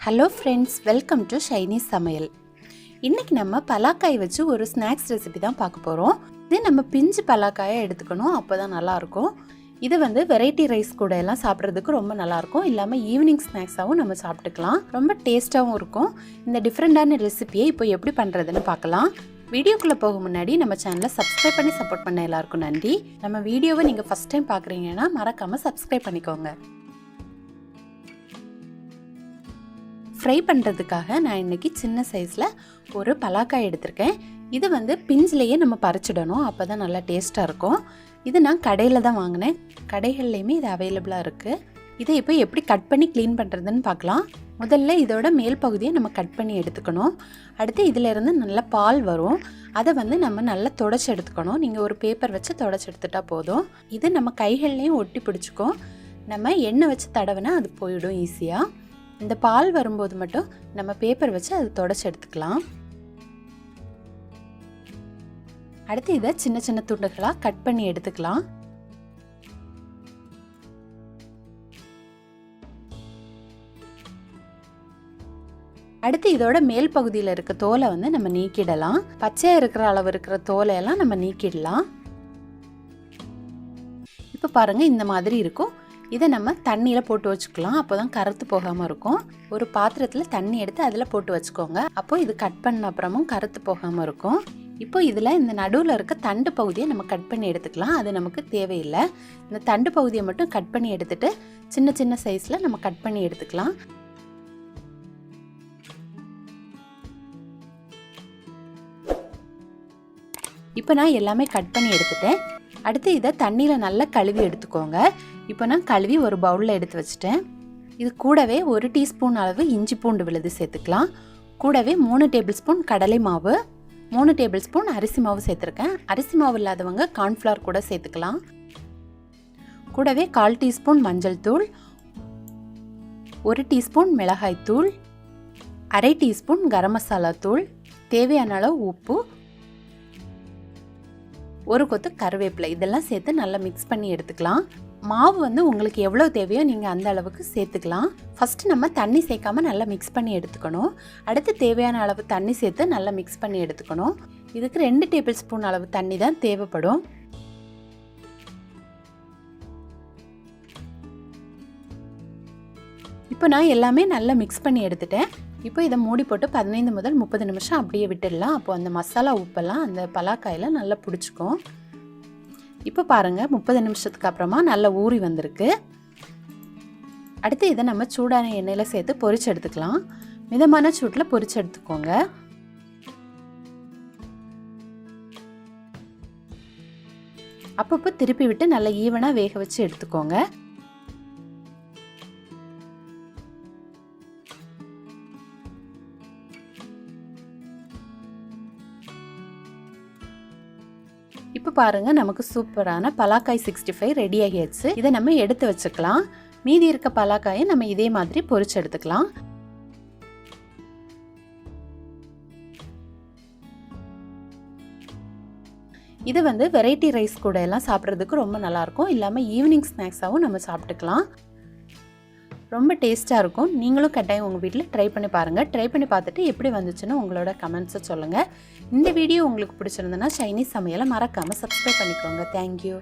Hello friends, welcome to ஷைனீஸ் சமையல். இன்றைக்கி நம்ம பலாக்காய் வச்சு ஒரு ஸ்நாக்ஸ் ரெசிபி தான் பார்க்க போகிறோம். இது நம்ம பிஞ்சு பலாக்காயை எடுத்துக்கணும், அப்போ தான் நல்லாயிருக்கும். இது வெரைட்டி ரைஸ் கூட எல்லாம் சாப்பிட்றதுக்கு ரொம்ப நல்லாயிருக்கும். இல்லாமல் ஈவினிங் ஸ்நாக்ஸாகவும் நம்ம சாப்பிட்டுக்கலாம். ரொம்ப டேஸ்ட்டாகவும் இருக்கும். இந்த டிஃப்ரெண்ட்டான ரெசிபியை இப்போ எப்படி பண்ணுறதுன்னு பார்க்கலாம். வீடியோக்குள்ளே போக முன்னாடி நம்ம சேனலை சப்ஸ்கிரைப் பண்ணி சப்போர்ட் பண்ண எல்லாருக்கும் நன்றி. நம்ம வீடியோவை நீங்கள் ஃபஸ்ட் டைம் பார்க்குறீங்கன்னா மறக்காமல் சப்ஸ்கிரைப் பண்ணிக்கோங்க. ஃப்ரை பண்ணுறதுக்காக நான் இன்றைக்கி சின்ன சைஸில் ஒரு பலாக்காய் எடுத்திருக்கேன். இது பிஞ்சிலேயே நம்ம பறிச்சிடணும், அப்போ தான் நல்லா டேஸ்ட்டாக இருக்கும். இது நான் கடையில் தான் வாங்கினேன். கடைகள்லேயுமே இது அவைலபிளாக இருக்குது. இதை இப்போ எப்படி கட் பண்ணி க்ளீன் பண்ணுறதுன்னு பார்க்கலாம். முதல்ல இதோட மேல் பகுதியை நம்ம கட் பண்ணி எடுத்துக்கணும். அடுத்து இதிலேருந்து நல்லா பால் வரும். அதை நம்ம நல்லா தொடச்சி எடுத்துக்கணும். நீங்கள் ஒரு பேப்பர் வச்சு தொடச்சி எடுத்துட்டா போதும். இது நம்ம கைகள்லேயும் ஒட்டி பிடிச்சிக்கும். நம்ம எண்ணெய் வச்சு தடவினா அது போயிடும் ஈஸியாக. இந்த பால் வரும்போது மட்டும் நம்ம பேப்பர் வச்சு அதை தொடச்சி எடுத்துக்கலாம். அடுத்து இதை சின்ன சின்ன துண்டுகளாக கட் பண்ணி எடுத்துக்கலாம். அடுத்து இதோட மேல் பகுதியில் இருக்க தோலை நம்ம நீக்கிடலாம். பச்சையாக இருக்கிற அளவு இருக்கிற தோலையெல்லாம் நம்ம நீக்கிடலாம். இப்போ பாருங்கள், இந்த மாதிரி இருக்கும். இதை நம்ம தண்ணியில் போட்டு வச்சுக்கலாம், அப்போ தான் கருத்து போகாமல் இருக்கும். ஒரு பாத்திரத்தில் தண்ணி எடுத்து அதில் போட்டு வச்சுக்கோங்க. அப்போ இது கட் பண்ண அப்புறமும் கருத்து போகாமல் இருக்கும். இப்போ இதில் இந்த நடுவில் இருக்க தண்டு பகுதியை நம்ம கட் பண்ணி எடுத்துக்கலாம். அது நமக்கு தேவையில்லை. இந்த தண்டு பகுதியை மட்டும் கட் பண்ணி எடுத்துட்டு சின்ன சின்ன சைஸில் நம்ம கட் பண்ணி எடுத்துக்கலாம். இப்போ நான் எல்லாமே கட் பண்ணி எடுத்துட்டேன். அடுத்து இதை தண்ணியில் நல்லா கழுவி எடுத்துக்கோங்க. இப்போ நான் கழுவி ஒரு பவுலில் எடுத்து வச்சுட்டேன். இது கூடவே 1 டீஸ்பூன் அளவு இஞ்சி பூண்டு விழுது சேர்த்துக்கலாம். கூடவே 3 டேபிள் ஸ்பூன் கடலை மாவு, 3 டேபிள் ஸ்பூன் அரிசி மாவு சேர்த்துருக்கேன். அரிசி மாவு இல்லாதவங்க கார்ன்ஃப்ளவர் கூட சேர்த்துக்கலாம். கூடவே 1/4 டீஸ்பூன் மஞ்சள் தூள், 1 டீஸ்பூன் மிளகாய் தூள், 1/2 டீஸ்பூன் கரம் மசாலா தூள், தேவையான அளவு உப்பு, ஒரு கொத்து கருவேப்பிலை, இதெல்லாம் சேர்த்து நல்லா மிக்ஸ் பண்ணி எடுத்துக்கலாம். மாவு உங்களுக்கு எவ்வளோ தேவையோ நீங்கள் அந்த அளவுக்கு சேர்த்துக்கலாம். ஃபஸ்ட்டு நம்ம தண்ணி சேர்க்காம நல்லா மிக்ஸ் பண்ணி எடுத்துக்கணும். அடுத்து தேவையான அளவு தண்ணி சேர்த்து நல்லா மிக்ஸ் பண்ணி எடுத்துக்கணும். இதுக்கு 2 டேபிள் ஸ்பூன் அளவு தண்ணி தான் தேவைப்படும். இப்போ நான் எல்லாமே நல்லா மிக்ஸ் பண்ணி எடுத்துட்டேன். இப்போ இதை மூடி போட்டு 15 முதல் 30 நிமிஷம் அப்படியே விட்டுடலாம். அப்போ அந்த மசாலா உப்பெல்லாம் அந்த பலாக்காயில் நல்லா பிடிச்சிக்கும். இப்போ பாருங்கள், 30 நிமிஷத்துக்கு அப்புறமா நல்லா ஊறி வந்திருக்கு. அடுத்து இதை நம்ம சூடான எண்ணெயில் சேர்த்து பொரிச்சு எடுத்துக்கலாம். மிதமான சூட்டில் பொரிச்சு எடுத்துக்கோங்க. அப்பப்போ திருப்பி விட்டு நல்லா ஈவனாக வேக வச்சு எடுத்துக்கோங்க. இப்போ பாருங்க, நமக்கு சூப்பரான பலாக்காய் 65 ரெடி ஆகிடுச்சு. இதை நம்ம எடுத்து வச்சுக்கலாம். மீதி இருக்க பலாக்காயை நம்ம இதே மாதிரி பொரிச்சு எடுத்துக்கலாம். இது வெரைட்டி ரைஸ் கூட எல்லாம் சாப்பிட்றதுக்கு ரொம்ப நல்லாயிருக்கும். இல்லாமல் ஈவினிங் ஸ்நாக்ஸாகவும் நம்ம சாப்பிட்டுக்கலாம். ரொம்ப டேஸ்ட்டாக இருக்கும். நீங்களும் கட்டாயம் உங்கள் வீட்டில் ட்ரை பண்ணி பாருங்கள். ட்ரை பண்ணி பார்த்துட்டு எப்படி வந்துச்சுன்னு உங்களோட கமெண்ட்ஸை சொல்லுங்கள். இந்த வீடியோ உங்களுக்கு பிடிச்சிருந்ததுன்னா ஷைனீஸ் சமையலை மறக்காமல் சப்ஸ்கிரைப் பண்ணிக்கோங்க. தேங்க்யூ.